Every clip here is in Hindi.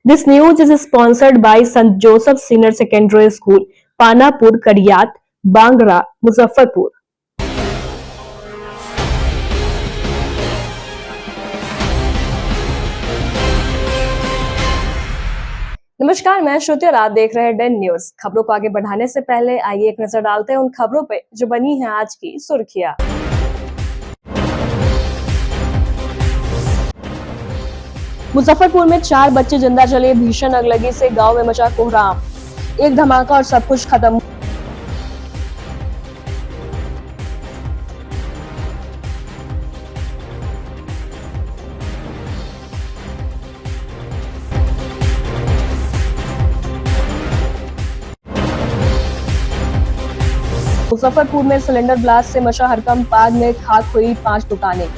This news is sponsored by St. Joseph Senior Secondary School, Panapur, Kariyat, Bangra, Muzaffarpur. नमस्कार, मैं श्रुति और आप देख रहे हैं डेन न्यूज। खबरों को आगे बढ़ाने से पहले आइए एक नजर डालते हैं उन खबरों पे जो बनी है आज की सुर्खियां। मुजफ्फरपुर में 4 बच्चे जिंदा जले, भीषण अगलगी से गांव में मचा कोहराम। एक धमाका और सब कुछ खत्म। मुजफ्फरपुर में सिलेंडर ब्लास्ट से मचा हड़कंप, आग में खाक हुई 5 दुकानें।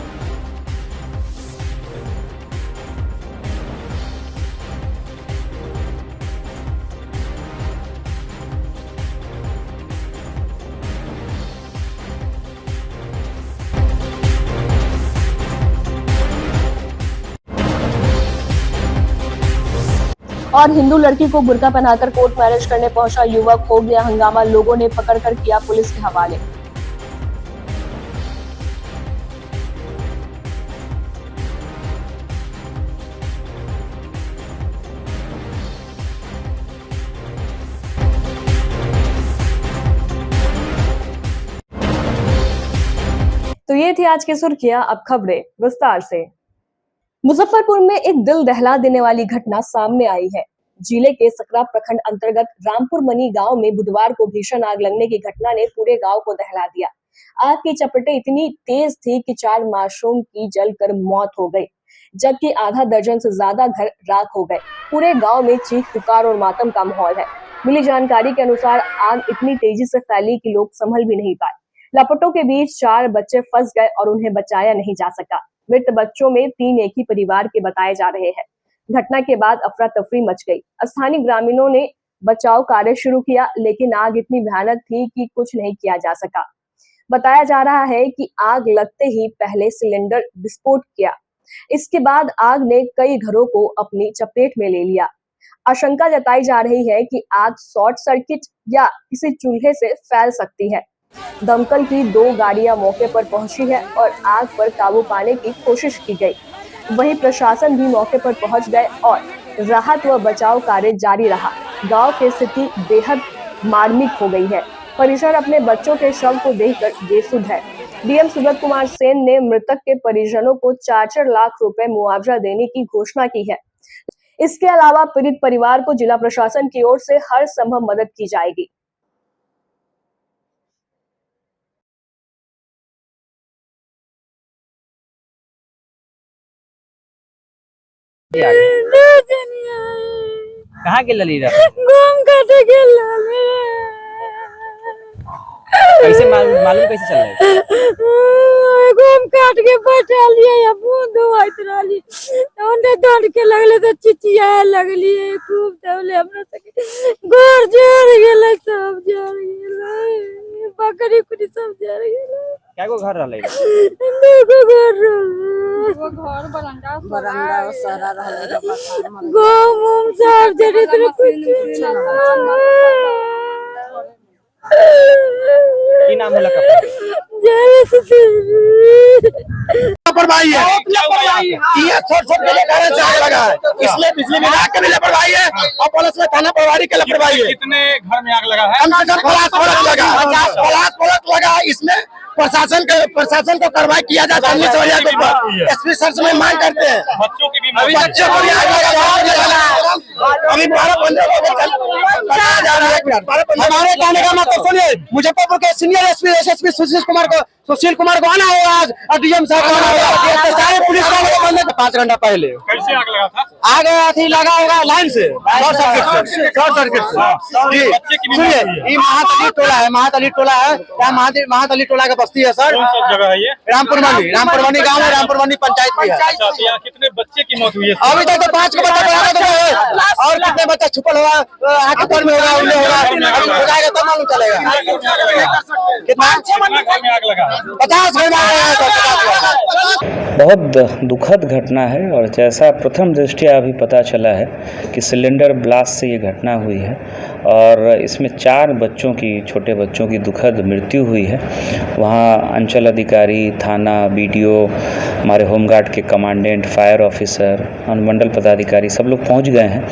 और हिंदू लड़की को बुर्का पहनाकर कोर्ट मैरिज करने पहुंचा युवक, हो गया हंगामा, लोगों ने पकड़कर किया पुलिस के हवाले। तो ये थी आज की सुर्खियां, अब खबरें विस्तार से। मुजफ्फरपुर में एक दिल दहला देने वाली घटना सामने आई है। जिले के सकरा प्रखंड अंतर्गत रामपुर मनी गांव में बुधवार को भीषण आग लगने की घटना ने पूरे गांव को दहला दिया। आग की चपेटें इतनी तेज थी कि 4 मासूम की जलकर मौत हो गई, जबकि आधा दर्जन से ज्यादा घर राख हो गए। पूरे गांव में चीख पुकार और मातम का माहौल है। मिली जानकारी के अनुसार आग इतनी तेजी से फैली कि लोग संभल भी नहीं पाए। लापतों के बीच 4 बच्चे फंस गए और उन्हें बचाया नहीं जा सका। मृत बच्चों में 3 एक ही परिवार के बताए जा रहे हैं। घटना के बाद अफरा तफरी मच गई। स्थानीय ग्रामीणों ने बचाव कार्य शुरू किया, लेकिन आग इतनी भयानक थी कि कुछ नहीं किया जा सका। बताया जा रहा है कि आग लगते ही पहले सिलेंडर विस्फोट किया, इसके बाद आग ने कई घरों को अपनी चपेट में ले लिया। आशंका जताई जा रही है कि आग शॉर्ट सर्किट या किसी चूल्हे से फैल सकती है। दमकल की 2 गाड़ियां मौके पर पहुंची है और आग पर काबू पाने की कोशिश की गई। वहीं प्रशासन भी मौके पर पहुंच गए और राहत व बचाव कार्य जारी रहा। गांव की स्थिति बेहद मार्मिक हो गई है। परिजन अपने बच्चों के शव को देखकर बेसुध है। डीएम सुब्रत कुमार सेन ने मृतक के परिजनों को 4-4 लाख रुपए मुआवजा देने की घोषणा की है। इसके अलावा पीड़ित परिवार को जिला प्रशासन की ओर से हर संभव मदद की जाएगी। कहाँ के लली रहा? घूम काटे गेला कैसे मालूम कैसे चल रहा है? घूम काट के बैठा लिया या बूंद होइत रहली ओने दौड़ के लगले तो चिचिया लगली खूब तबले हमरा तक घर जड़ गेले, सब जड़ गेले, बकरी कुटी सब जड़ गेले। क्या घर रहले? देखो घर वो घर बरंडा सारा रहले गोम सब जड़ी की नाम है लका? लापरवाही है, ये छोट लगा है, इसमें बिजली विभाग के भी लापरवाही है और पुलिस में थाना प्रभारी के लापरवाही है। कितने घर में आग लगा है? कम से कम पलास लगा। इसमें प्रशासन को कार्रवाई किया जाए। एसपी सर से मांग करते हैं। बच्चों की भी बच्चों को भी आग लगा। अभी 12 बंदे हमारे कहने का मतलब सुनिए, मुजफ्फरपुर के सीनियर एसपी सुशील कुमार को आना होगा आज और डीएम साहब को आना होगा। सारे पुलिस वाले को बंदे 5 घंटा पहले कैसे आग लगा था? आग लगा होगा लाइन से, शॉर्ट सर्किट से। जी सुनिए, ये महातली टोला है, यहाँ महातली टोला का बस्ती है सर। कौन सा जगह है ये? रामपुर मनी गाँव है, रामपुर मनी पंचायत भी है। यहाँ कितने बच्चे की मौत हुई है? अभी तक तो 5 को बच्चा और कितने बच्चे छुपल होगा, आगे घर में होगा, उन्हें होगा, हो जाएगा तब मालूम चलेगा। कितना? कितना घर में आग लगा? 50 घर में आग लगा है, 50 घर। बहुत दुखद घटना है और जैसा प्रथम दृष्टया अभी पता चला है कि सिलेंडर ब्लास्ट से ये घटना हुई है और इसमें 4 बच्चों की, छोटे बच्चों की दुखद मृत्यु हुई है। वहाँ अंचल अधिकारी, थाना, बीडीओ, हमारे होमगार्ड के कमांडेंट, फायर ऑफिसर, अनुमंडल पदाधिकारी सब लोग पहुँच गए हैं।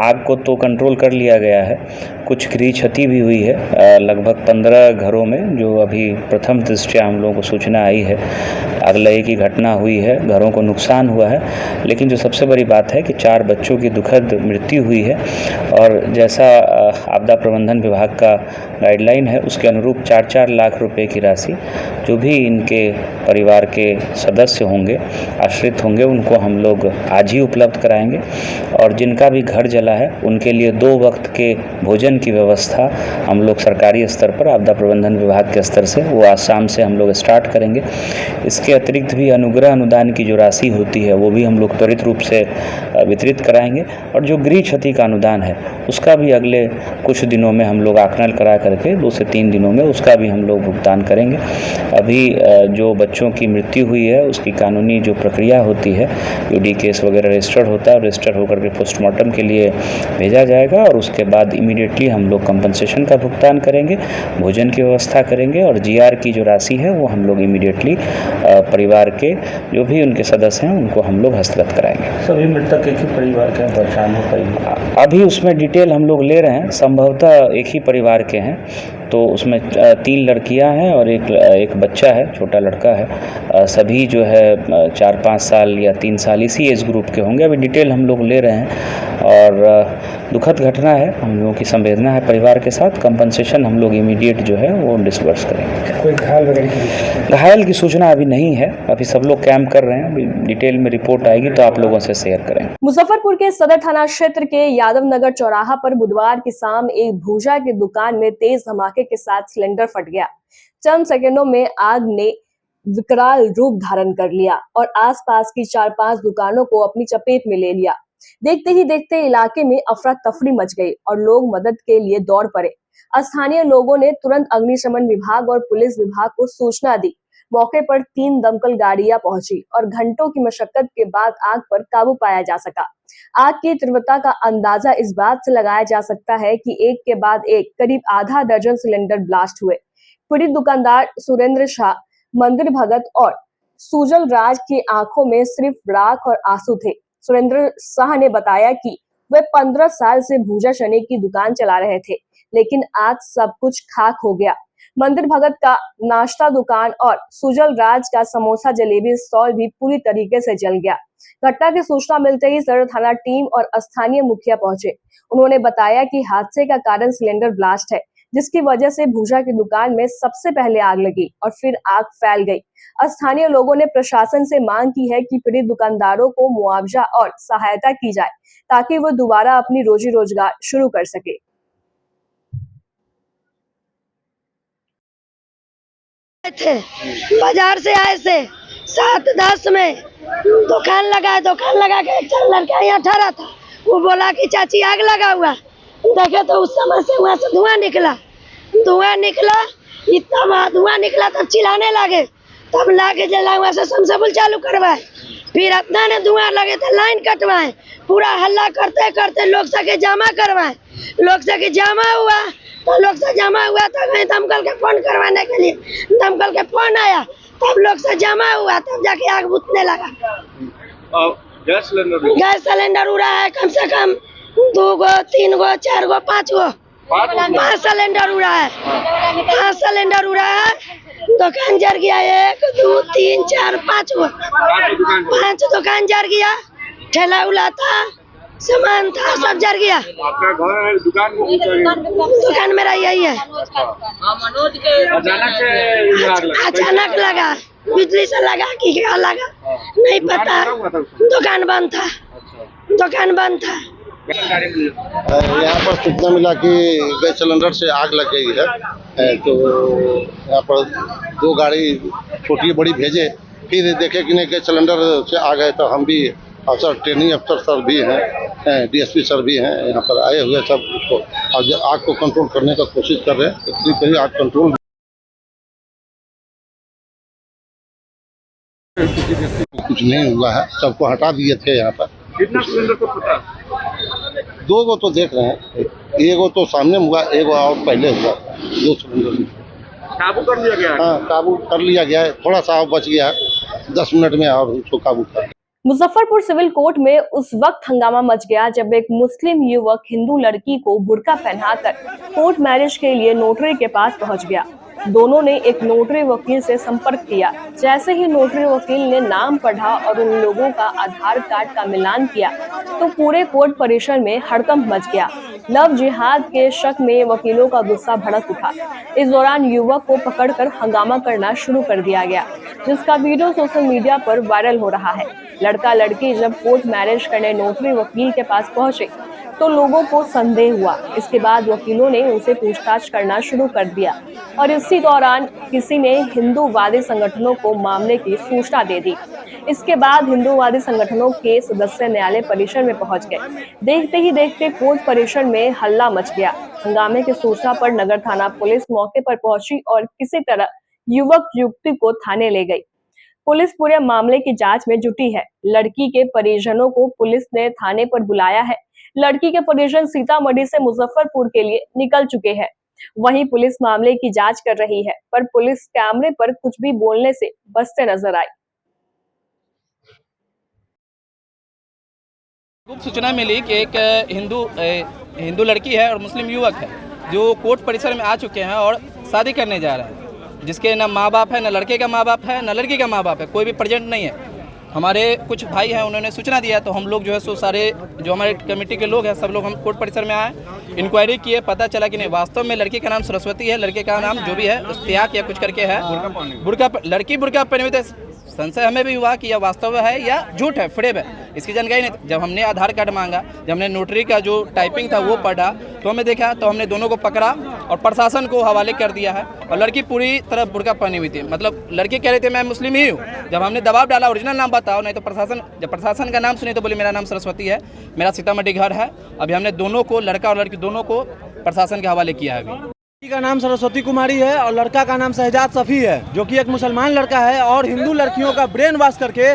आग को तो कंट्रोल कर लिया गया है, कुछ गृह क्षति भी हुई है लगभग 15 घरों में, जो अभी प्रथम दृष्टया हम लोगों को सूचना आई है। आगलगी की घटना हुई है, घरों को नुकसान हुआ है, लेकिन जो सबसे बड़ी बात है कि 4 बच्चों की दुखद मृत्यु हुई है और जैसा आपदा प्रबंधन विभाग का गाइडलाइन है उसके अनुरूप 4-4 लाख रुपए की राशि जो भी इनके परिवार के सदस्य होंगे, आश्रित होंगे, उनको हम लोग आज ही उपलब्ध कराएंगे। और जिनका भी घर जला है उनके लिए 2 वक्त के भोजन की व्यवस्था हम लोग सरकारी स्तर पर, आपदा प्रबंधन विभाग के स्तर से, वो आज शाम से हम लोग स्टार्ट करेंगे। इसके अतिरिक्त भी अनुग्रह अनुदान की जो राशि होती है वो भी हम लोग त्वरित रूप से वितरित कराएंगे और जो गृह क्षति का अनुदान है उसका भी अगले कुछ दिनों में हम लोग आकलन करा करके 2 से 3 दिनों में उसका भी हम लोग भुगतान करेंगे। अभी जो बच्चों की मृत्यु हुई है उसकी कानूनी जो प्रक्रिया होती है, यूडी केस वगैरह रजिस्टर्ड होता है, रजिस्टर होकर के पोस्टमार्टम के लिए भेजा जाएगा और उसके बाद इमीडिएटली हम लोग कंपनसेशन का भुगतान करेंगे, भोजन की व्यवस्था करेंगे और जीआर की जो राशि है वो हम लोग इमीडिएटली परिवार के जो भी उनके सदस्य हैं उनको हम लोग हस्तगत कराएंगे। सभी मृतक एक ही परिवार के पहचान हो पाई? अभी उसमें डिटेल हम लोग ले रहे हैं, संभवतः एक ही परिवार के हैं, तो उसमें 3 लड़कियां हैं और एक बच्चा है, छोटा लड़का है। सभी जो है 4-5 साल या 3 साल इसी एज ग्रुप के होंगे। अभी डिटेल हम लोग ले रहे हैं और दुखद घटना है, हम लोगों की संवेदना है परिवार के साथ। कंपनसेशन हम लोग इमीडिएट जो है वो डिस्बर्स करेंगे। कोई घायल वगैरह की? घायल की सूचना अभी नहीं है, अभी सब लोग कैंप कर रहे हैं, अभी डिटेल में रिपोर्ट आएगी तो आप लोगों से शेयर करेंगे। मुजफ्फरपुर के सदर थाना क्षेत्र के यादव नगर चौराहा पर बुधवार की शाम एक भूजा की दुकान में तेज धमाके के साथ सिलेंडर फट गया। चंद सेकंडों में आग ने विकराल रूप धारण कर लिया और आसपास की 4-5 दुकानों को अपनी चपेट में ले लिया। देखते ही देखते इलाके में अफरा तफरी मच गई और लोग मदद के लिए दौड़ पड़े। स्थानीय लोगों ने तुरंत अग्निशमन विभाग और पुलिस विभाग को सूचना दी। मौके पर 3 दमकल गाड़ियां पहुंची और घंटों की मशक्कत के बाद आग पर काबू पाया जा सका। आग की तीव्रता का अंदाजा इस बात से लगाया जा सकता है कि एक के बाद एक करीब आधा दर्जन सिलेंडर ब्लास्ट हुए। पीड़ित दुकानदार सुरेंद्र शाह, मंदिर भगत और सुजल राज की आंखों में सिर्फ राख और आंसू थे। सुरेंद्र शाह ने बताया कि वे 15 साल से भूजा चने की दुकान चला रहे थे, लेकिन आज सब कुछ खाक हो गया। मंदिर भगत का नाश्ता दुकान और सुजल राज का समोसा जलेबी स्टॉल भी पूरी तरीके से जल गया। घटना की सूचना मिलते ही सदर थाना टीम और स्थानीय मुखिया पहुंचे। उन्होंने बताया कि हादसे का कारण सिलेंडर ब्लास्ट है, जिसकी वजह से भूजा की दुकान में सबसे पहले आग लगी और फिर आग फैल गई। स्थानीय लोगों ने प्रशासन से मांग की है कि पीड़ित दुकानदारों को मुआवजा और सहायता की जाए ताकि वो दोबारा अपनी रोजी रोजगार शुरू कर सके। थे बाजार से आए थे 7-10 में दुकान लगा के एक लड़का यहाँ ठहरा था। वो बोला कि चाची आग लगा हुआ। देखे तो उस समय से वहाँ से धुआं निकला इतना धुआं निकला तब चिल्लाने लगे, तब लाके जला वहाँ से सबसेबुल चालू करवाए। फिर इतना ने धुआं लगे तो लाइन कटवाए, पूरा हल्ला करते करते लोग सके जमा करवाए। लोग सके जमा हुआ तो गए दमकल के फोन करवाने के लिए। दमकल के फोन आया तब लोग से जमा हुआ, तब जाके आग बुझने लगा। गैस सिलेंडर उड़ा है कम से कम 2 गो 3 गो 4 गो 5 गो 5 सिलेंडर उड़ा है। 5 सिलेंडर उड़ा है। दुकान जर गया 1 2 3 4 5 गो 5 दुकान जर गया। ठेला उला था, सामान था, सब जर गया। आपका घर है, दुकान मेरा यही है। अचानक लगा, बिजली से लगा कि क्या लगा नहीं पता। दुकान बंद था। यहाँ पर सूचना मिला कि गैस सिलेंडर से आग लग गई है, तो यहाँ पर 2 गाड़ी छोटी बड़ी भेजे। फिर देखे कि नहीं गैस सिलेंडर से आ गए, तो हम भी अफसर ट्रेनिंग अफसर सर भी हैं, डीएसपी सर भी हैं यहाँ पर आए हुए, सब उसको आग को कंट्रोल करने का कोशिश कर रहे हैं। कहीं कहीं आग कंट्रोल कुछ नहीं हुआ है, सबको हटा दिए थे यहाँ पर। कितना सिलेंडर को पता? 2 गो तो देख रहे हैं, एक गो तो सामने हुआ, एक गो और पहले हुआ, 2 सिलेंडर। काबू कर लिया गया? हाँ, काबू कर लिया गया है, थोड़ा सा और बच गया है, 10 मिनट में और उसको काबू कर। मुजफ्फरपुर सिविल कोर्ट में उस वक्त हंगामा मच गया जब एक मुस्लिम युवक हिंदू लड़की को बुर्का पहनाकर कोर्ट मैरिज के लिए नोटरी के पास पहुंच गया। दोनों ने एक नोटरी वकील से संपर्क किया। जैसे ही नोटरी वकील ने नाम पढ़ा और उन लोगों का आधार कार्ड का मिलान किया तो पूरे कोर्ट परिसर में हड़कंप मच गया। लव जिहाद के शक में वकीलों का गुस्सा भड़क उठा। इस दौरान युवक को पकड़कर हंगामा करना शुरू कर दिया गया, जिसका वीडियो सोशल मीडिया पर वायरल हो रहा है। लड़का लड़की जब कोर्ट मैरिज करने नोटरी वकील के पास पहुंचे तो लोगों को संदेह हुआ। इसके बाद वकीलों ने उनसे पूछताछ करना शुरू कर दिया और इसी दौरान किसी ने हिंदूवादी संगठनों को मामले की सूचना दे दी। इसके बाद हिंदूवादी संगठनों के सदस्य न्यायालय परिसर में पहुंच गए। देखते ही देखते कोर्ट परिसर में हल्ला मच गया। हंगामे की सूचना पर नगर थाना पुलिस मौके पर पहुंची और किसी तरह युवक युवती को थाने ले गई। पुलिस पूरे मामले की जांच में जुटी है। लड़की के परिजनों को पुलिस ने थाने पर बुलाया है। लड़की के परिजन सीतामढ़ी से मुजफ्फरपुर के लिए निकल चुके हैं। वहीं पुलिस मामले की जांच कर रही है, पर पुलिस कैमरे पर कुछ भी बोलने से बचते नजर आई। गुप्त सूचना मिली कि एक हिंदू लड़की है और मुस्लिम युवक है जो कोर्ट परिसर में आ चुके हैं और शादी करने जा रहे हैं, जिसके न माँ बाप है, न लड़के का माँ बाप है, न लड़की का माँ बाप है, कोई भी प्रेजेंट नहीं है। हमारे कुछ भाई हैं, उन्होंने सूचना दिया तो हम लोग जो है सो सारे जो हमारे कमेटी के लोग हैं सब लोग हम कोर्ट परिसर में आए, इंक्वायरी किए, पता चला कि नहीं वास्तव में लड़की का नाम सरस्वती है, लड़के का नाम जो भी है इश्तियाक या कुछ करके है। लड़की बुर्का पहने हुए थे। संशय हमें भी हुआ कि यह वास्तव है या झूठ है, फ्रेब है, इसकी जानकारी नहीं। जब हमने आधार कार्ड मांगा, जब हमने नोटरी का जो टाइपिंग था वो पढ़ा तो हमें देखा तो हमने दोनों को पकड़ा और प्रशासन को हवाले कर दिया है। और लड़की पूरी तरह बुर्का पहनी हुई थी, मतलब लड़के कह रहे थे मैं मुस्लिम ही हूँ। जब हमने दबाव डाला ओरिजिनल नाम बताओ, नहीं तो जब प्रशासन का नाम सुने तो बोले मेरा नाम सरस्वती है, मेरा सीतामढ़ी घर है। अभी हमने दोनों को, लड़का और लड़की दोनों को प्रशासन के हवाले किया है। अभी का नाम सरस्वती कुमारी है और लड़का का नाम शहजाद सफ़ी है, जो कि एक मुसलमान लड़का है और हिंदू लड़कियों का ब्रेन वॉश करके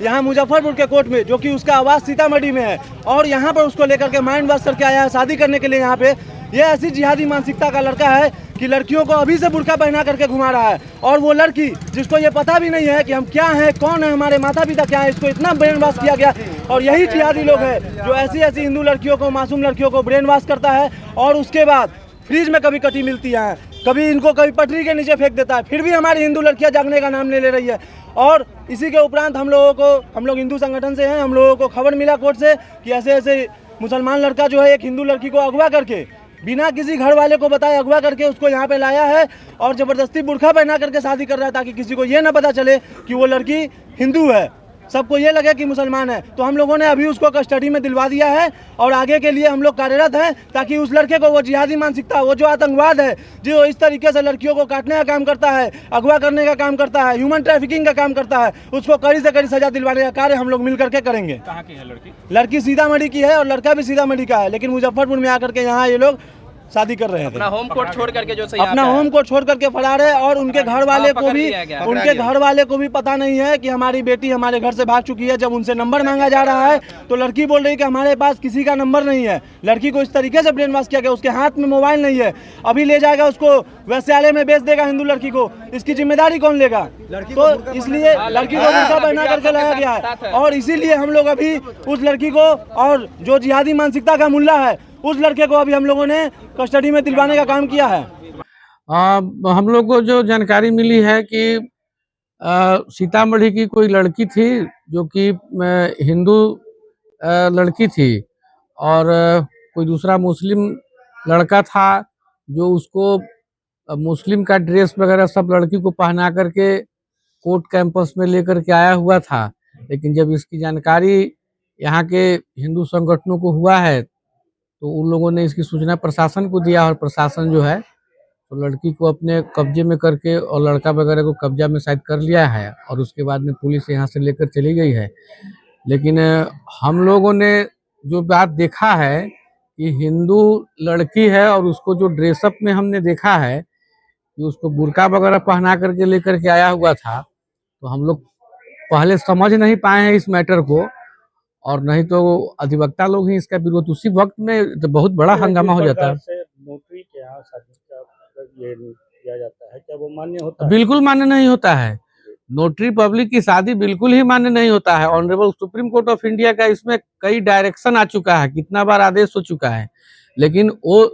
यहाँ मुजफ्फरपुर के कोर्ट में, जो कि उसका आवास सीतामढ़ी में है, और यहाँ पर उसको लेकर के माइंड वॉश करके आया है शादी करने के लिए यहाँ पे। ये ऐसी जिहादी मानसिकता का लड़का है कि लड़कियों को अभी से बुर्का पहना करके घुमा रहा है। और वो लड़की जिसको ये पता भी नहीं है कि हम क्या हैं, कौन है, हमारे माता पिता क्या है, इसको इतना ब्रेन वॉश किया गया। और यही जिहादी लोग हैं जो ऐसी हिंदू लड़कियों को, मासूम लड़कियों को ब्रेन वॉश करता है और उसके बाद फ्रीज में कभी कटी मिलती है, कभी इनको कभी पटरी के नीचे फेंक देता है, फिर भी हमारी हिंदू लड़कियां जागने का नाम नहीं ले रही है। और इसी के उपरांत हम लोग हिंदू संगठन से हैं, हम लोगों को खबर मिला कोर्ट से कि ऐसे ऐसे मुसलमान लड़का जो है एक हिंदू लड़की को अगवा करके, बिना किसी घर वाले को बताए अगवा करके उसको यहाँ पे लाया है और ज़बरदस्ती बुर्का पहना करके शादी कर रहा है, ताकि किसी को ये ना पता चले कि वो लड़की हिंदू है, सबको ये लगे कि मुसलमान है। तो हम लोगों ने अभी उसको कस्टडी में दिलवा दिया है और आगे के लिए हम लोग कार्यरत हैं, ताकि उस लड़के को वो जिहादी मानसिकता, वो जो आतंकवाद है, जो इस तरीके से लड़कियों को काटने का काम करता है, अगवा करने का काम करता है, ह्यूमन ट्रैफिकिंग का काम करता है, उसको कड़ी से कड़ी सजा दिलवाने का कार्य हम लोग मिल करके करेंगे। कहाँ की है लड़की? लड़की सीतामढ़ी की है और लड़का भी सीतामढ़ी का है, लेकिन मुजफ्फरपुर में आकर के यहाँ ये लोग शादी कर रहे थे। अपना होम कोर्ट छोड़ करके अपना होम कोर्ट छोड़ करके फरार है और उनके घर वाले को भी पता नहीं है कि हमारी बेटी हमारे घर से भाग चुकी है। जब उनसे नंबर मांगा जा रहा है तो लड़की बोल रही है कि हमारे पास किसी का नंबर नहीं है। लड़की को इस तरीके से ब्रेन वॉश किया गया, उसके हाथ में मोबाइल नहीं है, अभी ले जाएगा उसको वैश्यालय में बेच देगा हिंदू लड़की को, इसकी जिम्मेदारी कौन लेगा? तो इसलिए लड़की को बुर्का पहना करके लाया गया है और इसीलिए हम लोग अभी उस लड़की को और जो जिहादी मानसिकता का मुल्ला है उस लड़के को अभी हम लोगों ने कस्टडी में दिलवाने का काम किया है। हम लोग को जो जानकारी मिली है कि सीतामढ़ी की कोई लड़की थी जो कि हिंदू लड़की थी और कोई दूसरा मुस्लिम लड़का था जो उसको मुस्लिम का ड्रेस वगैरह सब लड़की को पहना करके कोर्ट कैंपस में लेकर के आया हुआ था। लेकिन जब इसकी जानकारी यहाँ के हिंदू संगठनों को हुआ है तो उन लोगों ने इसकी सूचना प्रशासन को दिया और प्रशासन जो है तो लड़की को अपने कब्जे में करके और लड़का वगैरह को कब्जा में शायद कर लिया है और उसके बाद में पुलिस यहाँ से लेकर चली गई है। लेकिन हम लोगों ने जो बात देखा है कि हिंदू लड़की है और उसको जो ड्रेसअप में हमने देखा है कि उसको बुर्का वगैरह पहना करके लेकर के आया हुआ था, तो हम लोग पहले समझ नहीं पाए हैं इस मैटर को, और नहीं तो अधिवक्ता लोग ही इसका विरोध, उसी वक्त में तो बहुत बड़ा हंगामा हो जाता है। नोटरी के यहाँ शादी का ये किया जाता है, क्या वो मान्य होता है? बिल्कुल मान्य नहीं होता है। नोटरी पब्लिक की शादी बिल्कुल ही मान्य नहीं होता है। Honourable supreme court of India का इसमें कई डायरेक्शन आ चुका है, कितना बार आदेश हो चुका है, लेकिन वो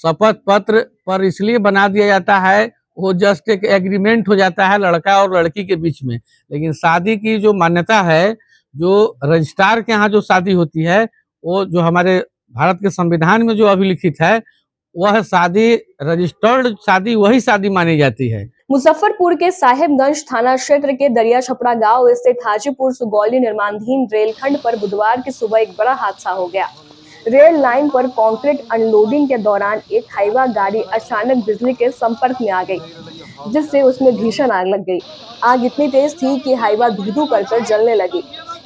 शपथ पत्र पर इसलिए बना दिया जाता है, वो जस्ट एक एग्रीमेंट हो जाता है लड़का और लड़की के बीच में। लेकिन शादी की जो मान्यता है, जो रजिस्ट्रार के यहाँ जो शादी होती है, वो जो हमारे भारत के संविधान में जो अभिलिखित है, वह शादी रजिस्टर्ड शादी वही शादी मानी जाती है। मुजफ्फरपुर के साहिबगंज थाना क्षेत्र के दरिया छपरा गांव स्थित हाजीपुर सुगौली निर्माणाधीन रेलखंड पर बुधवार की सुबह एक बड़ा हादसा हो गया। रेल लाइन पर कंक्रीट अनलोडिंग के दौरान एक हाईवा गाड़ी अचानक बिजली के संपर्क में आ गई, जिससे उसमें भीषण आग लग गई। आग इतनी तेज थी कि हाईवा धू-धू कर जलने लगी।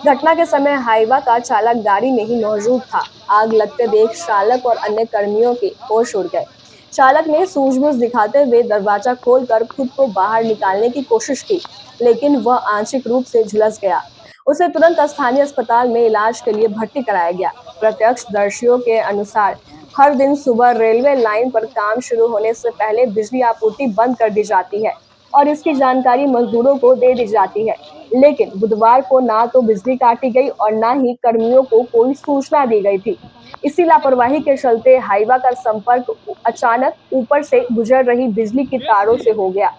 घटना के समय हाईवा का चालक गाड़ी में ही मौजूद था। आग लगते देख चालक और अन्य कर्मियों के होश उड़ गए। चालक ने सूझबूझ दिखाते हुए दरवाजा खोलकर खुद को बाहर निकालने की कोशिश की, लेकिन वह आंशिक रूप से झुलस गया। उसे तुरंत स्थानीय अस्पताल में इलाज के लिए भर्ती कराया गया। प्रत्यक्षदर्शियों के अनुसार हर दिन सुबह रेलवे लाइन पर काम शुरू होने से पहले बिजली आपूर्ति बंद कर दी जाती है और इसकी जानकारी मजदूरों को दे दी जाती है, लेकिन बुधवार को ना तो बिजली काटी गई और ना ही कर्मियों को कोई सूचना दी गई थी। इसी लापरवाही के चलते हाईवा का संपर्क अचानक ऊपर से गुजर रही बिजली की तारों से हो गया,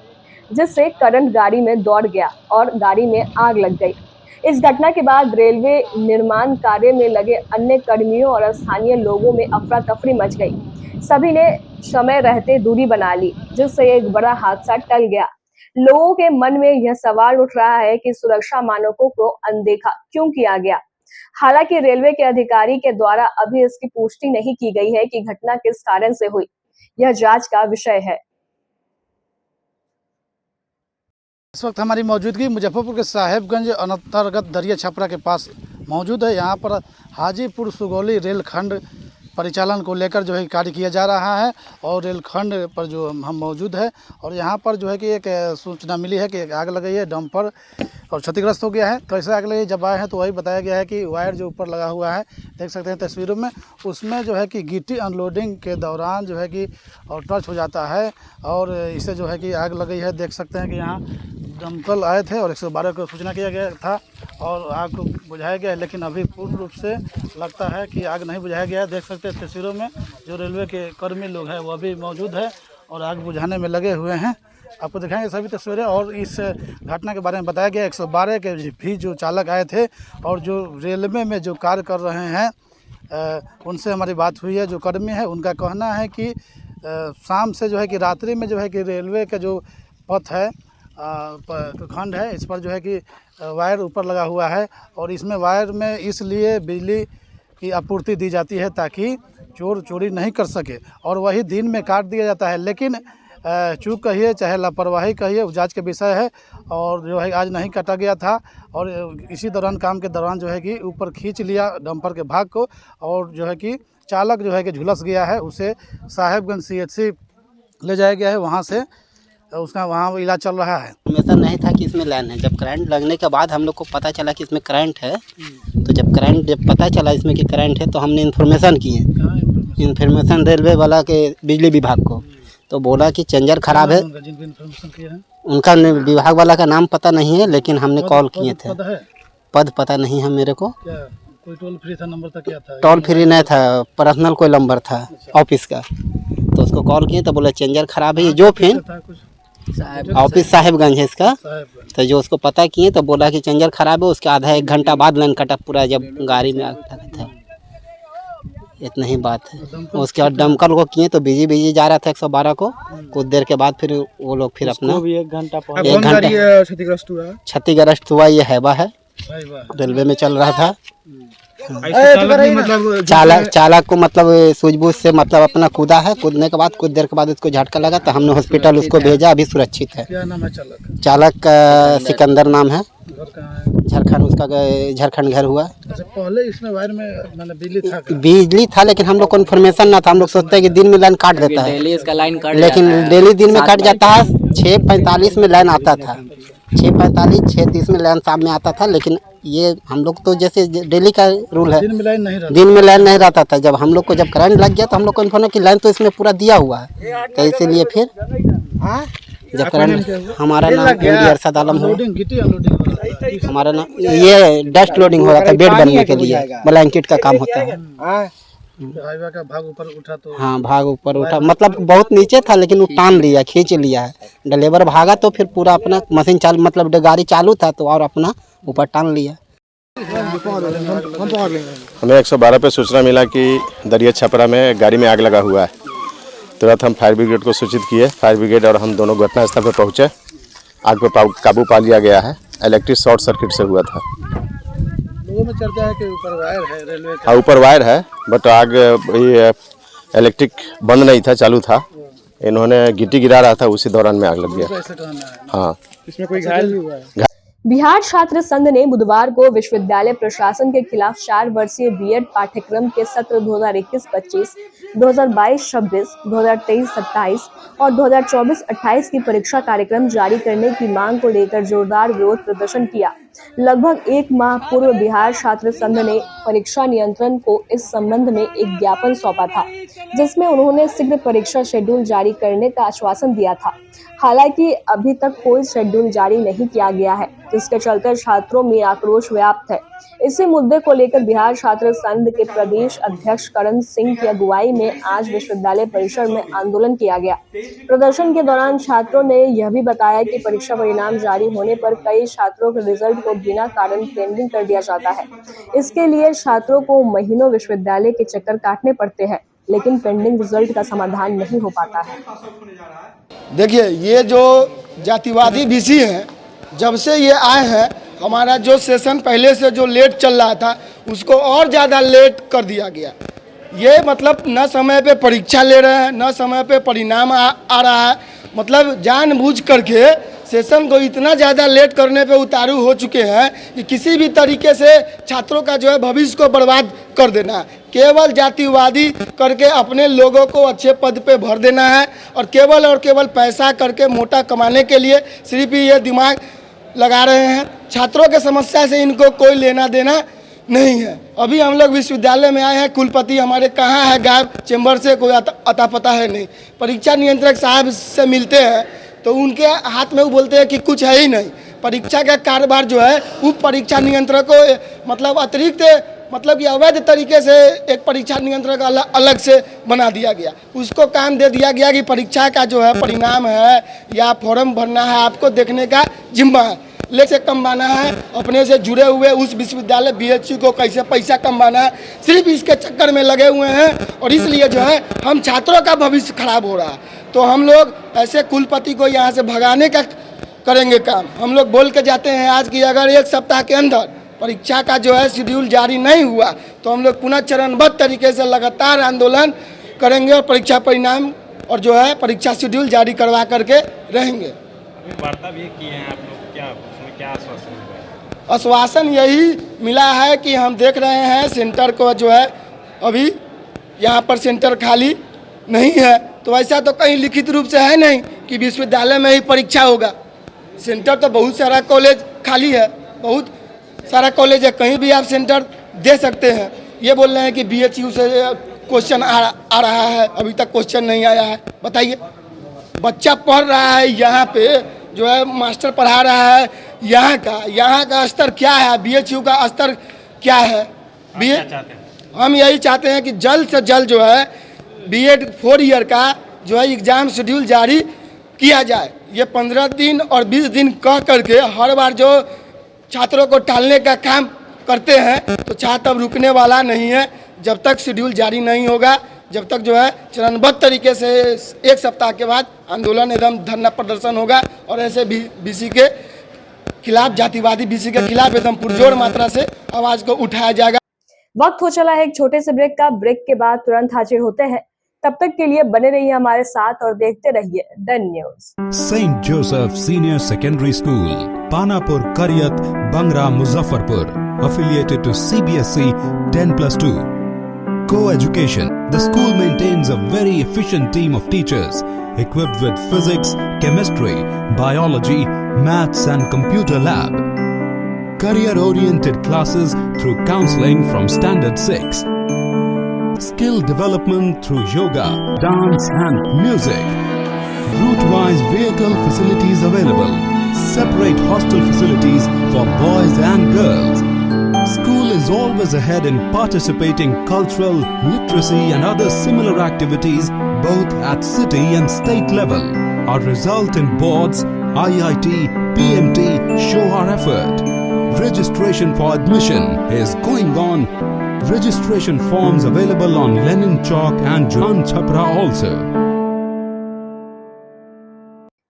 जिससे करंट गाड़ी में दौड़ गया और गाड़ी में आग लग गई। इस घटना के बाद रेलवे निर्माण कार्य में लगे अन्य कर्मियों और स्थानीय लोगों में अफरा तफरी मच गई। सभी ने समय रहते दूरी बना ली, जिससे एक बड़ा हादसा टल गया। लोगों के मन में यह सवाल उठ रहा है कि सुरक्षा मानकों को अनदेखा क्यों किया गया। हालांकि रेलवे के अधिकारी के द्वारा अभी इसकी पुष्टि नहीं की गई है कि घटना किस कारण से हुई। यह जांच का विषय है। इस वक्त हमारी मौजूदगी मुजफ्फरपुर के साहिबगंज अंतर्गत दरिया छपरा के पास मौजूद है। यहाँ पर हाजीपुर सुगौली रेलखंड परिचालन को लेकर जो है कार्य किया जा रहा है और रेलखंड पर जो हम मौजूद है और यहाँ पर जो है कि एक सूचना मिली है कि एक आग लग गई है, डंपर और क्षतिग्रस्त हो गया है। कैसे आग लगी, जब आए हैं तो वही बताया गया है कि वायर जो ऊपर लगा हुआ है, देख सकते हैं तस्वीरों में, उसमें जो है कि गिट्टी अनलोडिंग के दौरान जो है कि और टच हो जाता है और इससे जो है कि आग लग गई है। देख सकते हैं कि यहाँ दमकल आए थे और 112 को सूचना किया गया था और आग को बुझाया गया है, लेकिन अभी पूर्ण रूप से लगता है कि आग नहीं बुझाया गया है। देख सकते हैं तस्वीरों में जो रेलवे के कर्मी लोग हैं वह भी मौजूद है और आग बुझाने में लगे हुए हैं। आपको दिखाएंगे सभी तस्वीरें। और इस घटना के बारे में बताया गया 112 के भी जो चालक आए थे और जो रेलवे में जो कार्य कर रहे हैं उनसे हमारी बात हुई है। जो कर्मी है उनका कहना है कि शाम से जो है कि रात्रि में जो है कि रेलवे का जो पथ है खंड है, इस पर जो है कि वायर ऊपर लगा हुआ है और इसमें वायर में इसलिए बिजली की आपूर्ति दी जाती है ताकि चोर चोरी नहीं कर सके और वही दिन में काट दिया जाता है। लेकिन चूक कहिए चाहे लापरवाही कहिए, जांच के विषय है और जो है आज नहीं काटा गया था और इसी दौरान काम के दौरान जो है कि ऊपर खींच लिया डंपर के भाग को और जो है कि चालक जो है कि झुलस गया है। उसे साहिबगंज CHC ले जाया गया है, वहाँ से उसका वहाँ इलाज चल रहा है। ऐसा नहीं था कि इसमें लाइन है। जब करंट लगने के बाद हम लोग को पता चला कि इसमें करंट है, तो जब पता चला इसमें कि करंट है तो हमने इन्फॉर्मेशन किए, इन्फॉर्मेशन रेलवे वाला के बिजली विभाग को, तो बोला कि चेंजर खराब है। उनका विभाग वाला का नाम पता नहीं है, लेकिन हमने कॉल किए थे। पद पता नहीं है मेरे को। कोई टोल फ्री था, नंबर था, क्या था? टोल फ्री नहीं था, पर्सनल कोई नंबर था ऑफिस का, तो उसको कॉल किए तो बोला चेंजर खराब है। जो फिर ऑफिस साहिबगंज है इसका, तो जो उसको पता किए तो बोला कि चेंजर खराब है। उसके आधा 1 घंटा बाद लाइन कटा पूरा, जब गाड़ी में आग लगा था। इतना ही बात है। उसके बाद दमकल को किए तो बिजी जा रहा था 112 को। कुछ देर के बाद फिर वो लोग फिर अपना 1 घंटा क्षतिग्रस्त हुआ। ये हैवा है, रेलवे में चल रहा था। चालक को मतलब सूझबूझ से मतलब अपना कूदा है। कूदने के बाद कुछ देर के बाद उसको झटका लगा तो हमने हॉस्पिटल उसको भेजा, अभी सुरक्षित है। क्या नाम है चालक? चालक का सिकंदर नाम है। घर कहाँ है? झारखंड, उसका झारखंड घर हुआ। अच्छा, पहले इसमें वायर में मैंने बिजली था क्या? बिजली था लेकिन हम लोग को इन्फॉर्मेशन ना था। हम लोग सोचते हैं कि दिन में लाइन काट देता है, डेली इसका लाइन कट लेकिन जाता है। डेली दिन में 7 कट जाता है। बजे 6:45 में लाइन आता था, 6:45 6:30 में लाइन शाम में आता था। लेकिन ये हम लोग तो जैसे डेली का रूल है, दिन में लाइन नहीं रहता। दिन में लाइन नहीं रहता था। जब हम लोग को जब करंट लग गया तो हम लोग को इन्फॉर्मेशन कि लाइन तो इसमें पूरा दिया हुआ है, तो इसीलिए फिर जब करंट, हमारा नाम एमडी अरशद आलम है। लोडिंग गिट्टी अनलोडिंग हमारा नाम ये डस्ट लोडिंग हो रहा था, बेड बनने के लिए ब्लैंकेट का काम होता है। हाईवे का भाग ऊपर उठा तो हाँ, भाग ऊपर उठा, मतलब बहुत नीचे था लेकिन वो टान लिया, खींच लिया है। ड्राइवर भागा तो फिर पूरा अपना मशीन चालू, मतलब गाड़ी चालू था तो और अपना ऊपर टान लिया। हमें 112 पे सूचना मिला कि दरिया छपरा में गाड़ी में आग लगा हुआ है। तुरंत हम फायर ब्रिगेड को सूचित किए। फायर ब्रिगेड और हम दोनों घटनास्थल पर पहुंचे। आग पर काबू पा लिया गया है। इलेक्ट्रिक शॉर्ट सर्किट से हुआ था। लोगों में चर्चा है कि ऊपर वायर है रेलवे का। हाँ, ऊपर वायर है, बट आग इलेक्ट्रिक बंद नहीं था, चालू था। इन्होंने गिट्टी गिरा रहा था, उसी दौरान में आग लग गया। हाँ, इसमें कोई घायल भी हुआ है? बिहार छात्र संघ ने बुधवार को विश्वविद्यालय प्रशासन के खिलाफ 4 वर्षीय बीएड पाठ्यक्रम के सत्र 2021-25, 2022-26, 2023-27 और 2024-28 की परीक्षा कार्यक्रम जारी करने की मांग को लेकर जोरदार विरोध प्रदर्शन किया। लगभग 1 माह पूर्व बिहार छात्र संघ ने परीक्षा नियंत्रण को इस संबंध में एक ज्ञापन सौंपा था, जिसमें उन्होंने शीघ्र परीक्षा शेड्यूल जारी करने का आश्वासन दिया था। हालांकि अभी तक कोई शेड्यूल जारी नहीं किया गया है, जिसके चलते छात्रों में आक्रोश व्याप्त है। इसी मुद्दे को लेकर बिहार छात्र संघ के प्रदेश अध्यक्ष करण सिंह की अगुवाई में आज विश्वविद्यालय परिसर में आंदोलन किया गया। प्रदर्शन के दौरान छात्रों ने यह भी बताया कि परीक्षा परिणाम जारी होने पर कई छात्रों के रिजल्ट को बिना कारण पेंडिंग कर दिया जाता है। इसके लिए छात्रों को महीनों विश्वविद्यालय के चक्कर काटने पड़ते हैं, लेकिन पेंडिंग रिजल्ट का समाधान नहीं हो पाता है। देखिए, ये जो जातिवादी बीसी हैं, जब से ये आए हैं, हमारा जो सेशन पहले से जो लेट चल रहा था उसको और ज़्यादा लेट कर दिया गया। ये मतलब न समय पे परीक्षा ले रहे हैं, न समय पे परिणाम आ रहा है। मतलब जानबूझ करके सेशन को इतना ज़्यादा लेट करने पे उतारू हो चुके हैं कि किसी भी तरीके से छात्रों का जो है भविष्य को बर्बाद कर देना है। केवल जातिवादी करके अपने लोगों को अच्छे पद पे भर देना है और केवल पैसा करके मोटा कमाने के लिए सिर्फ ये दिमाग लगा रहे हैं। छात्रों के समस्या से इनको कोई लेना देना नहीं है। अभी हम लोग विश्वविद्यालय में आए हैं, कुलपति हमारे कहाँ है, गायब, चैम्बर से कोई अता पता है नहीं। परीक्षा नियंत्रक साहब से मिलते हैं तो उनके हाथ में वो बोलते हैं कि कुछ है ही नहीं। परीक्षा का कारोबार जो है उप परीक्षा नियंत्रक को मतलब अतिरिक्त मतलब कि अवैध तरीके से एक परीक्षा नियंत्रक अलग से बना दिया गया। उसको काम दे दिया गया कि परीक्षा का जो है परिणाम है या फॉर्म भरना है, आपको देखने का जिम्मा है। ले से कमाना है, अपने से जुड़े हुए उस विश्वविद्यालय बीएचयू को कैसे पैसा कमाना है, सिर्फ इसके चक्कर में लगे हुए हैं। और इसलिए जो है हम छात्रों का भविष्य खराब हो रहा है। तो हम लोग ऐसे कुलपति को यहाँ से भगाने का करेंगे काम। हम लोग बोल के जाते हैं आज कि अगर 1 सप्ताह के अंदर परीक्षा का जो है शेड्यूल जारी नहीं हुआ तो हम लोग पुनः चरणबद्ध तरीके से लगातार आंदोलन करेंगे और परीक्षा परिणाम और जो है परीक्षा शेड्यूल जारी करवा करके रहेंगे। वार्ता भी किए हैं आप लोग, क्या उसमें क्या आश्वासन मिला? आश्वासन यही मिला है कि हम देख रहे हैं सेंटर को जो है अभी यहाँ पर सेंटर खाली नहीं है। तो ऐसा तो कहीं लिखित रूप से है नहीं कि विश्वविद्यालय में ही परीक्षा होगा। सेंटर तो बहुत सारा कॉलेज खाली है, बहुत सारा कॉलेज है, कहीं भी आप सेंटर दे सकते हैं। ये बोल रहे हैं कि बीएचयू से क्वेश्चन आ रहा है, अभी तक क्वेश्चन नहीं आया है। बताइए, बच्चा पढ़ रहा है यहाँ पे, जो है मास्टर पढ़ा रहा है, यहाँ का स्तर क्या है, बीएचयू का स्तर क्या है? हम यही चाहते हैं कि जल्द से जल्द जो है बीएड 4 ईयर का जो है एग्ज़ाम शेड्यूल जारी किया जाए। ये 15 दिन और 20 दिन कह करके हर बार जो छात्रों को टालने का काम करते हैं तो छात्र अब रुकने वाला नहीं है। जब तक शेड्यूल जारी नहीं होगा, जब तक जो है चरणबद्ध तरीके से 1 सप्ताह के बाद आंदोलन एवं धरना प्रदर्शन होगा और ऐसे बीसी के खिलाफ, जातिवादी बीसी के खिलाफ एकदम पुरजोर मात्रा से आवाज को उठाया जाएगा। वक्त हो चला है एक छोटे से ब्रेक का। ब्रेक के बाद तुरंत हाजिर होते हैं तब तक के लिए बने रहिए हमारे साथ और देखते रहिए डन news. Saint Joseph senior secondary school, Panapur, Kariyat, Bangra, Muzaffarpur, affiliated to CBSE 10+2. Co-education. The school maintains a very efficient team of teachers equipped with physics, chemistry, biology, maths and computer lab. Career-oriented classes through counseling from Standard 6. Skill development through yoga, dance and music. Route-wise vehicle facilities available. Separate hostel facilities for boys and girls. School is always ahead in participating cultural, literacy and other similar activities both at city and state level. Our result in boards, IIT, PMT show our effort. Registration for admission is going on. Registration forms available on Lenin Chowk and Jalan Chhapra also.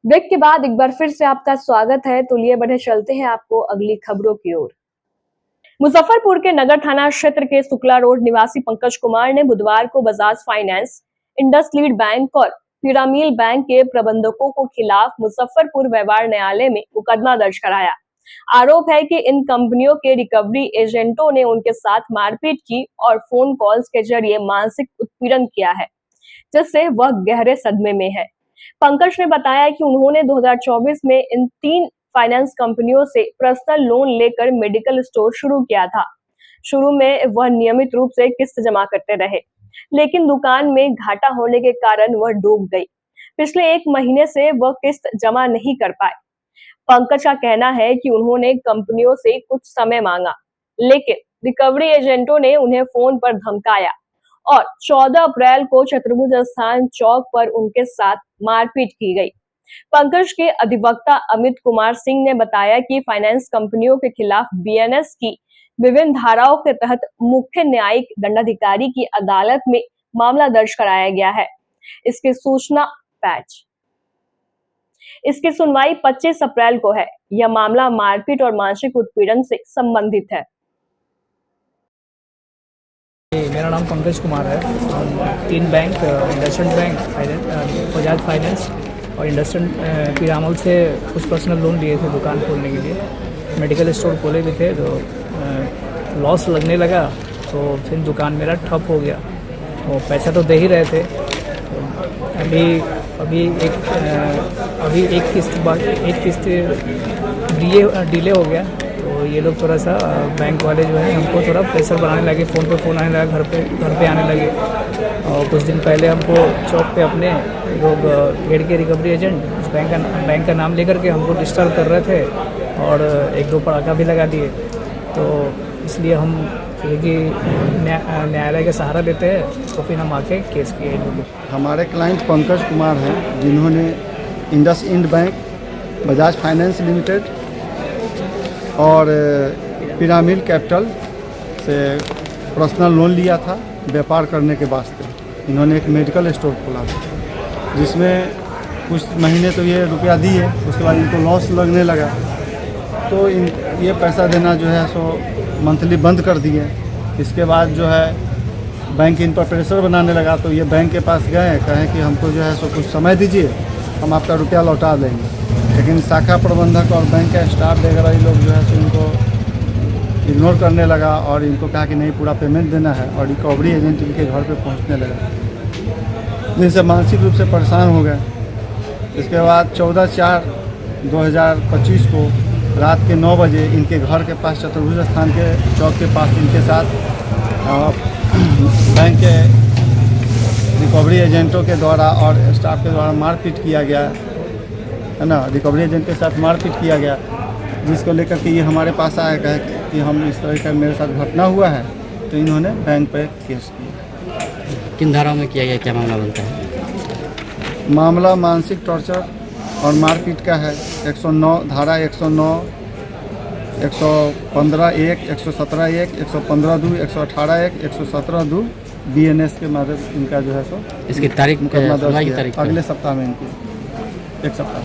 Break के बाद एक बार फिर से आपका स्वागत है। तो लिए बढ़े चलते हैं आपको अगली खबरों की ओर। मुजफ्फरपुर के नगर थाना क्षेत्र के शुक्ला रोड निवासी पंकज कुमार ने बुधवार को बजाज फाइनेंस, इंडसलीड बैंक और पिरामिल बैंक के प्रबंधकों को खिलाफ मुजफ्फरपुर व्यवहार न्यायालय में मुकदमा दर्ज कराया। आरोप है कि इन कंपनियों के रिकवरी एजेंटों ने उनके साथ मारपीट की और फोन कॉल्स के जरिए मानसिक उत्पीड़न किया है, जिससे वह गहरे सदमे में है। पंकज ने बताया कि उन्होंने 2024 में इन 3 फाइनेंस कंपनियों से पर्सनल लोन लेकर मेडिकल स्टोर शुरू किया था। शुरू में वह नियमित रूप से किस्त जमा करते रहे, लेकिन दुकान में घाटा होने के कारण वह डूब गई। पिछले 1 महीने से वह किस्त जमा नहीं कर पाए। पंकज का कहना है कि उन्होंने कंपनियों से कुछ समय मांगा, लेकिन रिकवरी एजेंटों ने उन्हें फोन पर धमकाया और 14 अप्रैल को चतुर्भुज स्थान चौक पर उनके साथ मारपीट की गई। पंकज के अधिवक्ता अमित कुमार सिंह ने बताया कि फाइनेंस कंपनियों के खिलाफ बीएनएस की विभिन्न धाराओं के तहत मुख्य न्यायिक दंडाधिकारी की अदालत में मामला दर्ज कराया गया है। इसकी सुनवाई 25 अप्रैल को है। यह मामला मारपीट और मानसिक उत्पीड़न से संबंधित है। मेरा नाम पंकज कुमार है। हम 3 bank, IndusInd bank, Bajaj finance और इंडसइंड पिरामल से कुछ पर्सनल लोन लिए थे दुकान खोलने के लिए। मेडिकल स्टोर खोले भी थे, तो लॉस लगने लगा, तो फिर दुकान मेरा ठप हो गया। तो पैसा तो दे ही रहे थे। तो अभी एक किस्त डिले हो गया। तो ये लोग थोड़ा सा बैंक वाले जो है हमको थोड़ा प्रेशर बनाने लगे, फ़ोन पे फ़ोन आने लगा, घर पे आने लगे। और कुछ दिन पहले हमको चौक पे अपने लोग घेर के रिकवरी एजेंट उस बैंक का नाम लेकर के हमको डिस्टर्ब कर रहे थे और 1-2 पटाखा भी लगा दिए। तो इसलिए हम कि न्यायालय का सहारा लेते हैं, तो फिर हम आके केस किए। हमारे क्लाइंट पंकज कुमार हैं, जिन्होंने IndusInd bank, Bajaj finance limited और पिरामिल कैपिटल से पर्सनल लोन लिया था व्यापार करने के वास्ते। इन्होंने एक मेडिकल स्टोर खोला था, जिसमें कुछ महीने तो ये रुपया दिए, उसके बाद इनको लॉस लगने लगा। तो ये पैसा देना जो है सो मंथली बंद कर दिए। इसके बाद जो है बैंक इन पर प्रेशर बनाने लगा। तो ये बैंक के पास गए, कहें कि हमको जो है सो कुछ समय दीजिए, हम आपका रुपया लौटा देंगे। लेकिन शाखा प्रबंधक और बैंक का स्टाफ वगैरह ये लोग जो है सो इनको इग्नोर करने लगा और इनको कहा कि नहीं पूरा पेमेंट देना है, और रिकवरी एजेंट इनके घर पे पहुंचने लगा, जिनसे मानसिक रूप से परेशान हो गए। इसके बाद 14/4/2025 को रात के 9 बजे इनके घर के पास चतुर्भुज स्थान के चौक के पास इनके साथ बैंक के रिकवरी एजेंटों के द्वारा और स्टाफ के द्वारा मारपीट किया गया है ना। रिकवरी एजेंट के साथ मारपीट किया गया, जिसको लेकर के ये हमारे पास आया कहे कि हम इस तरह का मेरे साथ घटना हुआ है। तो इन्होंने बैंक पर केस किया। किन धाराओं में किया गया, क्या मामला बनता है? मामला मानसिक टॉर्चर और मारपीट का है। 109 धारा 109, 115(1), 117(1), 115(2), 118(1), 117(2) BNS के माध्यम इनका जो है सो इसकी तारीख मुकदमा दर्ज अगले सप्ताह में इनकी 1 सप्ताह।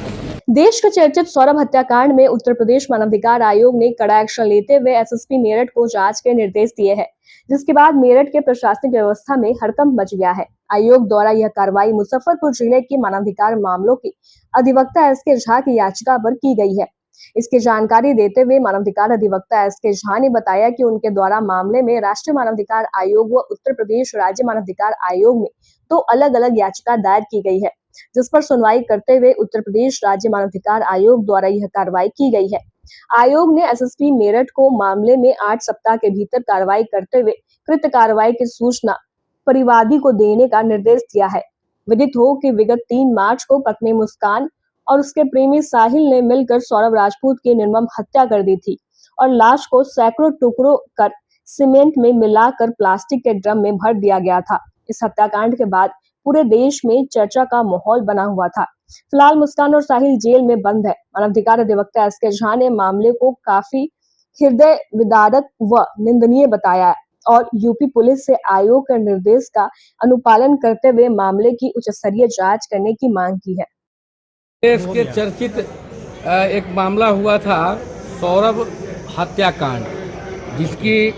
देश के चर्चित सौरभ हत्याकांड में उत्तर प्रदेश मानवाधिकार आयोग ने कड़ा एक्शन लेते हुए एसएसपी मेरठ को जांच के निर्देश दिए हैं, जिसके बाद मेरठ के प्रशासनिक व्यवस्था में हड़कंप मच गया है। आयोग द्वारा यह कार्रवाई मुजफ्फरपुर जिले के मानवाधिकार मामलों की अधिवक्ता एस के झा की याचिका पर की गई है। इसकी जानकारी देते हुए मानवाधिकार अधिवक्ता एस के झा ने बताया कि उनके द्वारा मामले में राष्ट्रीय मानवाधिकार आयोग व उत्तर प्रदेश राज्य मानवाधिकार आयोग में 2 अलग-अलग याचिका दायर की गई है, जिस पर सुनवाई करते हुए उत्तर प्रदेश राज्य मानवाधिकार आयोग द्वारा यह कार्रवाई की गई है। आयोग ने एसएसपी मेरठ को मामले में 8 सप्ताह के भीतर कार्रवाई करते हुए कृत कार्रवाई की सूचना परिवादी को देने का निर्देश दिया है। विदित हो कि विगत 3 मार्च को पत्नी मुस्कान और उसके प्रेमी साहिल ने मिलकर सौरभ राजपूत की निर्मम हत्या कर दी थी और लाश को सैकड़ों टुकड़ों कर सीमेंट में मिलाकर प्लास्टिक के ड्रम में भर दिया गया था। इस हत्याकांड के बाद पूरे देश में चर्चा का माहौल बना हुआ था। फिलहाल मुस्कान और साहिल जेल में बंद है। मानवाधिकार अधिवक्ता एस के झा ने मामले को काफी हृदय विदारक व निंदनीय बताया और यूपी पुलिस से आयोग के निर्देश का अनुपालन करते हुए मामले की उच्च स्तरीय जांच करने की मांग की है। देश के चर्चित एक मामला हुआ था सौरभ हत्याकांड, जिसकी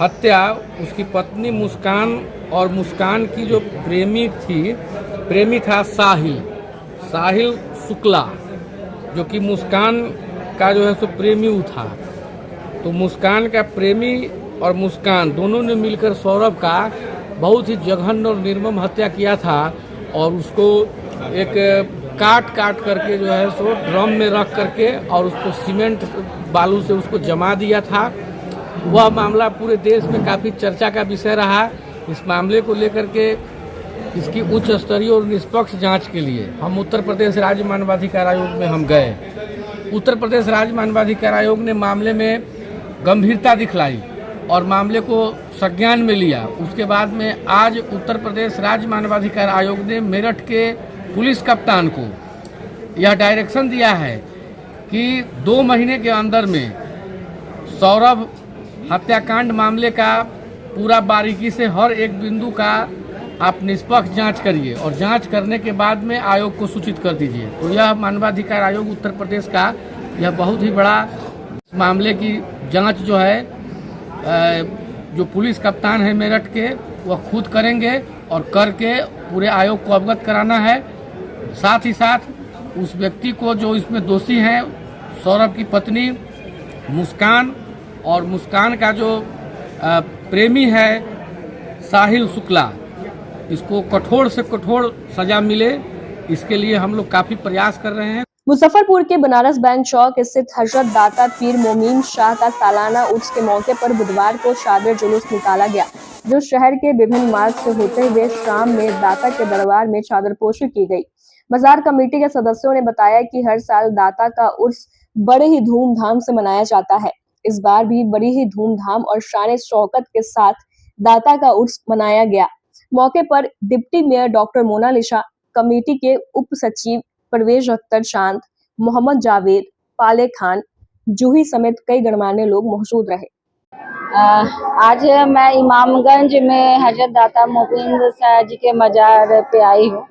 हत्या उसकी पत्नी मुस्कान और मुस्कान की जो प्रेमी था साहिल शुक्ला, जो कि मुस्कान का जो है सो प्रेमी था। तो मुस्कान का प्रेमी और मुस्कान दोनों ने मिलकर सौरभ का बहुत ही जघन्य और निर्मम हत्या किया था और उसको एक काट करके जो है सो ड्रम में रख करके और उसको सीमेंट बालू से उसको जमा दिया था। वह मामला पूरे देश में काफ़ी चर्चा का विषय रहा। इस मामले को लेकर के इसकी उच्च स्तरीय और निष्पक्ष जांच के लिए हम उत्तर प्रदेश राज्य मानवाधिकार आयोग में हम गए। उत्तर प्रदेश राज्य मानवाधिकार आयोग ने मामले में गंभीरता दिखलाई और मामले को संज्ञान में लिया। उसके बाद में आज उत्तर प्रदेश राज्य मानवाधिकार आयोग ने मेरठ के पुलिस कप्तान को यह डायरेक्शन दिया है कि 2 महीने के अंदर में सौरभ हत्याकांड मामले का पूरा बारीकी से हर एक बिंदु का आप निष्पक्ष जांच करिए और जांच करने के बाद में आयोग को सूचित कर दीजिए। तो यह मानवाधिकार आयोग उत्तर प्रदेश का यह बहुत ही बड़ा मामले की जांच जो है जो पुलिस कप्तान है मेरठ के वह खुद करेंगे और करके पूरे आयोग को अवगत कराना है। साथ ही साथ उस व्यक्ति को जो इसमें दोषी हैं सौरभ की पत्नी मुस्कान और मुस्कान का जो प्रेमी है साहिल शुक्ला, इसको कठोर से कठोर सजा मिले, इसके लिए हम लोग काफी प्रयास कर रहे हैं। मुजफ्फरपुर के बनारस बैंक चौक स्थित हजरत दाता पीर मोमीन शाह का सालाना उर्स के मौके पर बुधवार को शादिर जुलूस निकाला गया, जो शहर के विभिन्न मार्ग से होते हुए शाम में दाता के दरबार में चादरपोशी की गई। बाजार कमेटी के सदस्यों ने बताया कि हर साल दाता का उर्स बड़े ही धूमधाम से मनाया जाता है। इस बार भी बड़ी ही धूमधाम और शान शौकत के साथ दाता का उर्स मनाया गया। मौके पर deputy mayor doctor Monalisa, committee के उप सचिव परवेज अख्तर चांद, मोहम्मद जावेद, पाले खान, जूही समेत कई गणमान्य लोग मौजूद रहे। आज मैं इमामगंज में हजरत दाता मोमीन शाह जी के मज़ार पे आई हूँ।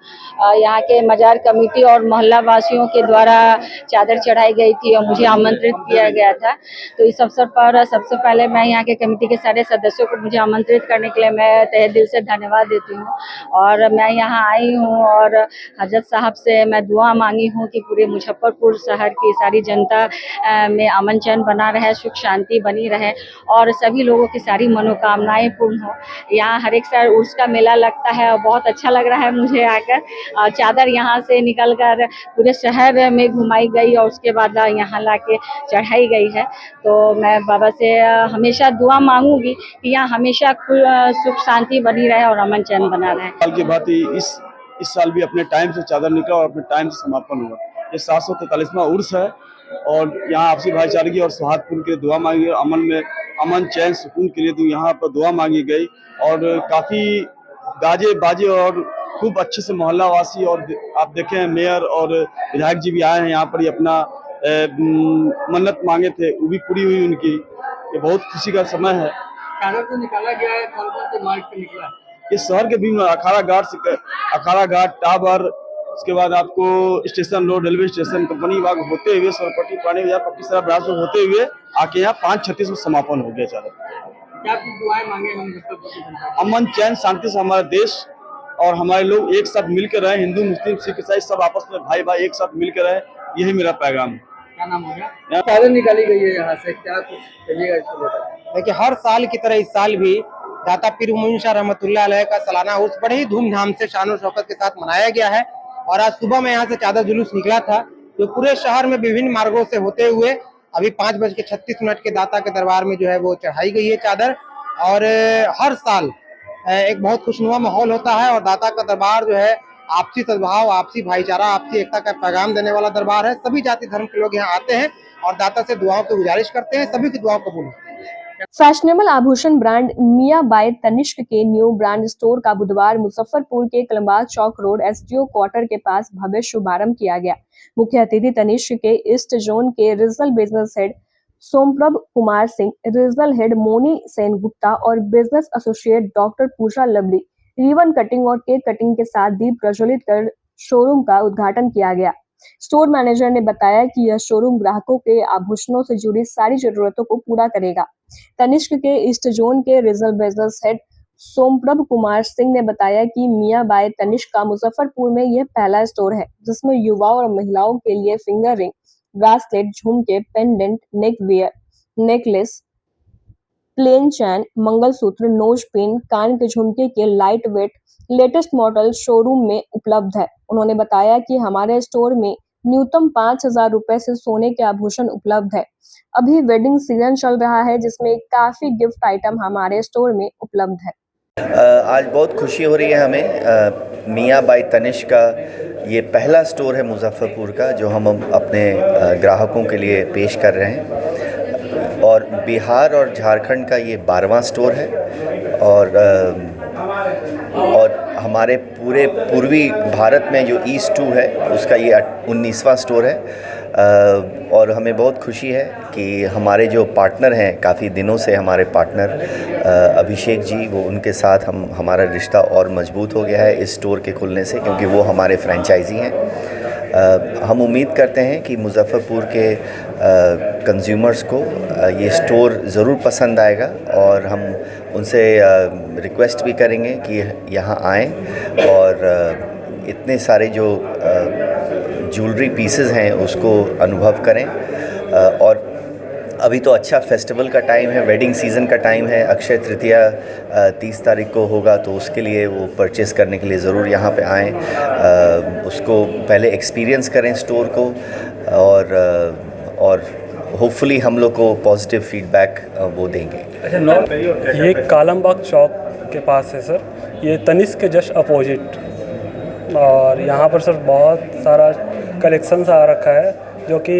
यहाँ के मज़ार कमेटी और मोहल्ला वासियों के द्वारा चादर चढ़ाई गई थी और मुझे आमंत्रित किया गया था। तो इस अवसर पर सबसे पहले मैं यहाँ के कमेटी के सारे सदस्यों को मुझे आमंत्रित करने के लिए मैं तहे दिल से धन्यवाद देती हूँ। और मैं यहाँ आई हूँ और हजरत साहब से मैं दुआ मांगी हूँ कि पूरे मुजफ्फरपुर शहर की सारी जनता में अमन चैन बना रहे, सुख शांति बनी रहे और सभी लोगों की सारी मनोकामनाएं पूर्ण हो। यहाँ हर एक साल उर्स का मेला लगता है और बहुत अच्छा लग रहा है मुझे आकर। चादर यहाँ से निकलकर पूरे शहर में घुमाई गई और उसके बाद यहाँ लाके चढ़ाई गई है। तो मैं बाबा से हमेशा दुआ मांगूंगी कि यहाँ हमेशा सुख शांति बनी रहे और अमन चैन बना रहे। साल की बात इस साल भी अपने टाइम से चादर निकला और अपने टाइम से समापन हुआ। ये 743वां उर्स है और यहाँ आपसी भाईचारे की और सौहार्दपूर्ण के लिए दुआ मांगी गई, अमन चैन सुकून के लिए तो यहाँ पर दुआ मांगी गई और काफ़ी गाजे बाजे और खूब अच्छे से मोहल्ला वासी और आप देखें मेयर और विधायक जी भी आए हैं यहाँ पर ही अपना मन्नत मांगे थे, वो भी पूरी हुई उनकी। ये बहुत खुशी का समय है। चादर तो निकाला गया है, कौन से मार्ग से निकला? ये शहर के भी अखाड़ा घाट टावर, उसके बाद आपको station road, railway station, company Bagh होते हुए सरपट्टी, पुरानी बाजार, पट्टी सराय, ब्रास होते हुए आके यहाँ 5:36 में समापन हो गया। चादर क्या दुआएं मांगे हम? अमन चैन शांति से हमारा देश और हमारे लोग एक साथ मिलकर रहे, हिंदू मुस्लिम सिख ईसाई सब आपस में भाई भाई एक साथ मिलकर रहे, यही मेरा पैगाम है। क्या नाम हो गया? चादर निकाली गई है यहाँ से, क्या कुछ कहिएगा इसको लेकर? देखिए, हर साल की तरह इस साल भी दाता पीर मोमीन शाह रहमतुल्लाह अलैह का सालाना उर्स बड़े ही धूमधाम से शान और शौकत के साथ मनाया गया है। और आज सुबह में यहाँ से चादर जुलूस निकला था, जो पूरे शहर में विभिन्न मार्गों से होते हुए अभी 5:36 के दाता के दरबार में जो है वो चढ़ाई गई है चादर। और हर साल एक बहुत खुशनुमा माहौल होता है और दाता का दरबार जो है आपसी सद्भाव, आपसी भाईचारा, आपसी एकता का पैगाम देने वाला दरबार है। सभी जाति धर्म के लोग यहाँ आते हैं और दाता से दुआओं की गुजारिश करते हैं, सभी की दुआओं कबूल होती है। फैशनेबल आभूषण ब्रांड मियां बाय तनिष्क के न्यू ब्रांड स्टोर का बुधवार मुजफ्फरपुर के कलमबाग चौक रोड एसडीओ क्वार्टर के पास भव्य शुभारंभ किया गया। मुख्य अतिथि तनिष्क के ईस्ट जोन के regional business head Somprabh Kumar Singh, regional head Moni Sen Gupta और business associate doctor Pooja Lovely ribbon cutting और केक कटिंग के साथ दीप प्रज्वलित कर शोरूम का उद्घाटन किया गया। स्टोर मैनेजर ने बताया कि यह शोरूम ग्राहकों के आभूषणों से जुड़ी सारी जरूरतों को पूरा करेगा। तनिष्क के ईस्ट जोन के regional business head Somprabh Kumar Singh ने बताया कि मियां बाय तनिष्क का मुजफ्फरपुर में यह पहला स्टोर है जिसमें युवाओं और महिलाओं के लिए फिंगर रिंग, ब्रासलेट, झुमके, pendant, neck wear, necklace, plain chain, mangalsutra, nose pin, कान के झुमके के light weight latest model showroom में उपलब्ध है। उन्होंने बताया कि हमारे स्टोर में न्यूनतम 5,000 रुपए से सोने के आभूषण उपलब्ध है। अभी वेडिंग सीजन चल रहा है जिसमें काफी गिफ्ट आइटम हमारे स्टोर में उपलब्ध है। आज बहुत खुशी हो रही है हमें। मियां बाय तनिष्क का ये पहला स्टोर है मुजफ्फरपुर का जो हम अपने ग्राहकों के लिए पेश कर रहे हैं और बिहार और झारखंड का ये 12वां स्टोर है और हमारे पूरे पूर्वी भारत में जो ईस्ट 2 है उसका ये 19वां स्टोर है। और हमें बहुत खुशी है कि हमारे जो पार्टनर हैं, काफ़ी दिनों से हमारे पार्टनर अभिषेक जी, वो उनके साथ हमारा रिश्ता और मजबूत हो गया है इस स्टोर के खुलने से, क्योंकि वो हमारे फ्रेंचाइजी हैं। हम उम्मीद करते हैं कि मुजफ्फरपुर के कंज्यूमर्स को ये स्टोर ज़रूर पसंद आएगा और हम उनसे रिक्वेस्ट भी करेंगे कि यहाँ आएँ और इतने सारे जो ज्वेलरी पीसेस हैं उसको अनुभव करें। और अभी तो अच्छा फेस्टिवल का टाइम है, वेडिंग सीज़न का टाइम है, अक्षय तृतीया 30 तारीख को होगा, तो उसके लिए वो परचेज़ करने के लिए ज़रूर यहाँ पे आएँ, उसको पहले एक्सपीरियंस करें स्टोर को और होपफुली हम लोग को पॉजिटिव फीडबैक वो देंगे। ये कलमबाग चौक के पास है सर, ये तनिष्क के जस्ट अपोजिट। और यहाँ पर सर बहुत सारा कलेक्शंस आ रखा है जो कि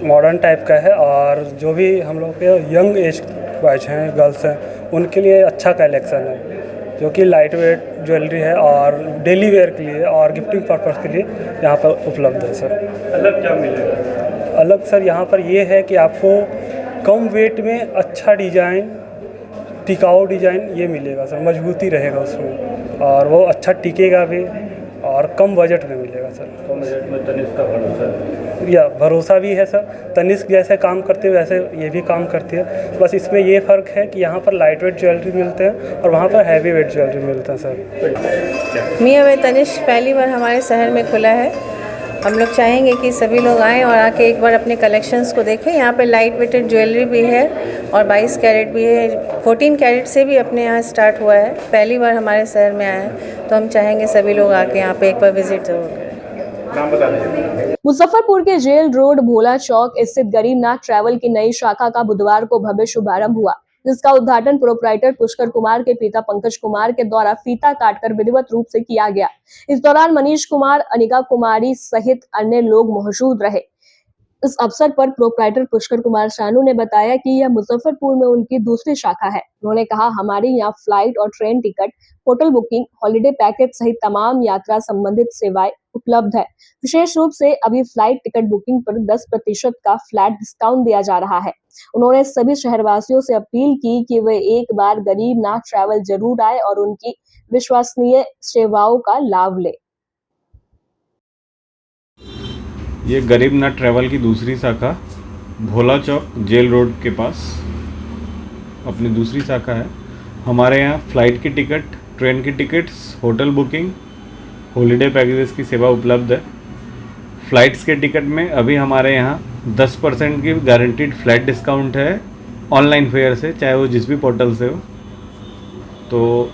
मॉडर्न टाइप का है और जो भी हम लोग के यंग एज बैच हैं, गर्ल्स हैं, उनके लिए अच्छा कलेक्शन है जो कि लाइट वेट ज्वेलरी है और डेली वेयर के लिए और गिफ्टिंग पर्पस के लिए यहाँ पर उपलब्ध है सर। अलग क्या मिलेगा? अलग सर यहाँ पर ये है कि आपको कम वेट में अच्छा डिज़ाइन, टिकाऊ डिज़ाइन ये मिलेगा सर, मजबूती रहेगा उसमें और वो अच्छा टिकेगा भी और कम बजट में मिलेगा सर। कम बजट में तनिष्क का भरोसा या भरोसा भी है सर। तनिष्क जैसे काम करते हैं वैसे ये भी काम करती है, बस इसमें ये फ़र्क है कि यहाँ पर लाइट वेट ज्वेलरी मिलते हैं और वहाँ पर हैवी वेट ज्वेलरी मिलता है सर। मियां बाय तनिष्क पहली बार हमारे शहर में खुला है। हम लोग चाहेंगे कि सभी लोग आएँ और आके एक बार अपने कलेक्शंस को देखें। यहाँ पे लाइट वेटेड ज्वेलरी भी है और 22 कैरेट भी है, 14 कैरेट से भी अपने यहाँ स्टार्ट हुआ है। पहली बार हमारे शहर में आया है तो हम चाहेंगे सभी लोग आके यहाँ पे एक बार विजिट जरूर करें। मुजफ्फरपुर के जेल रोड भोला चौक स्थित गरीबनाथ ट्रैवल की नई शाखा का बुधवार को भव्य शुभारंभ हुआ, जिसका उद्घाटन प्रोप्राइटर पुष्कर कुमार के पिता पंकज कुमार के द्वारा फीता काटकर विधिवत रूप से किया गया। इस दौरान मनीष कुमार, अनिका कुमारी सहित अन्य लोग मौजूद रहे। इस अवसर पर प्रोप्राइटर पुष्कर कुमार शानू ने बताया कि यह मुजफ्फरपुर में उनकी दूसरी शाखा है। उन्होंने कहा, हमारे यहाँ फ्लाइट और train ticket, hotel booking, holiday package सहित तमाम यात्रा संबंधित सेवाएं उपलब्ध है। विशेष रूप से अभी फ्लाइट टिकट बुकिंग पर 10% का फ्लैट डिस्काउंट दिया जा रहा है। उन्होंने सभी शहरवासियों से अपील की कि वे एक बार गरीबनाथ ट्रैवल जरूर आए और उनकी विश्वसनीय सेवाओं का लाभ ले। ये गरीबनाथ ट्रैवल की दूसरी शाखा भोला चौक जेल रोड के पास अपनी दूसरी शाखा है। हमारे यहाँ फ़्लाइट की टिकट, ट्रेन की tickets, hotel booking, holiday packages की सेवा उपलब्ध है। फ़्लाइट्स के टिकट में अभी हमारे यहाँ 10% की गारंटीड फ़्लाइट डिस्काउंट है ऑनलाइन फेयर से, चाहे वो जिस भी पोर्टल से हो। तो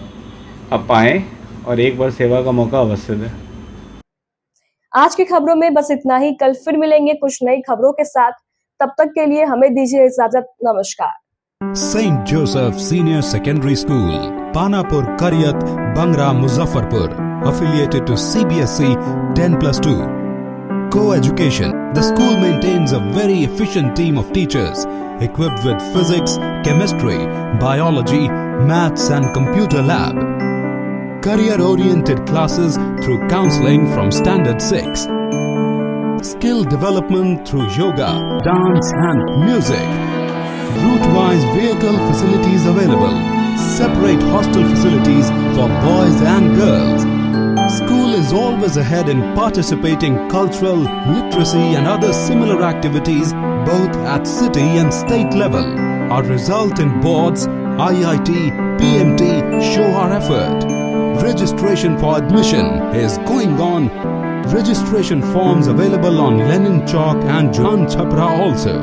आप आएँ और एक बार सेवा का मौका अवश्य दें। आज की खबरों में बस इतना ही। कल फिर मिलेंगे कुछ नई खबरों के साथ। तब तक के लिए हमें दीजिए इजाजत। नमस्कार। Saint Joseph senior secondary school, Panapur, Kariyat, Bangra, Muzaffarpur, affiliated to CBSE 10+2. Co-education. The school maintains a very efficient team of teachers equipped with physics, chemistry, biology, maths and computer lab. Career-oriented classes through counseling from Standard 6. Skill development through yoga, dance and music. Route-wise vehicle facilities available. Separate hostel facilities for boys and girls. School is always ahead in participating cultural, literacy and other similar activities both at city and state level. Our result in boards, IIT, PMT show our effort. Registration for admission is going on. Registration forms available on Lenin Chowk and Jalan Chhapra also.